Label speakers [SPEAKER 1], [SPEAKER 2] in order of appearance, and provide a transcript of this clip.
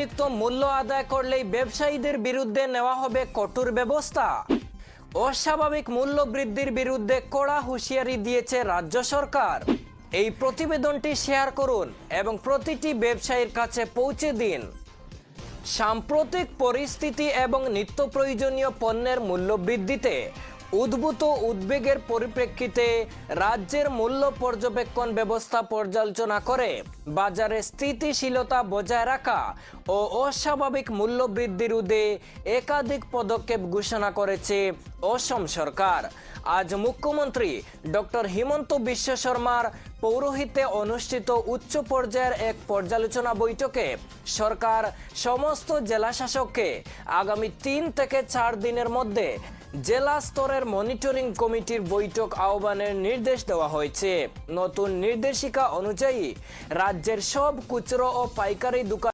[SPEAKER 1] অতিরিক্ত মূল্য আদায় করলেই ব্যবসায়ীদের বিরুদ্ধে নেওয়া হবে কঠোর ব্যবস্থা। অস্বাভাবিক মূল্য বৃদ্ধির বিরুদ্ধে কড়া হুঁশিয়ারি দিয়েছে রাজ্য সরকার। এই প্রতিবেদনটি শেয়ার করুন এবং প্রতিটি ব্যবসায়ীর কাছে পৌঁছে দিন। সাম্প্রতিক পরিস্থিতি এবং নিত্য প্রয়োজনীয় পণ্যের মূল্য বৃদ্ধিতে উদ্ভূত উদ্বেগের পরিপ্রেক্ষিতে রাজ্যের মূল্য পর্যবেক্ষণ ব্যবস্থা পর্যালোচনা করে বাজারে স্থিতিশীলতা বজায় রাখা ও অস্বাভাবিক মূল্য বৃদ্ধি রোধে একাধিক পদক্ষেপ ঘোষণা করেছে অসম সরকার। আজ মুখ্যমন্ত্রী ডক্টর হিমন্ত বিশ্ব শর্মার পৌরোহিত্যে অনুষ্ঠিত উচ্চ পর্যায়ের এক পর্যালোচনা বৈঠকে সরকার সমস্ত জেলা শাসককে আগামী 3 থেকে 4 দিনের মধ্যে জেলা স্তরের মনিটরিং কমিটির বৈঠক আহ্বানের নির্দেশ দেওয়া হয়েছে। নতুন নির্দেশিকা অনুযায়ী রাজ্যের সব খুচরো ও পাইকারি দোকান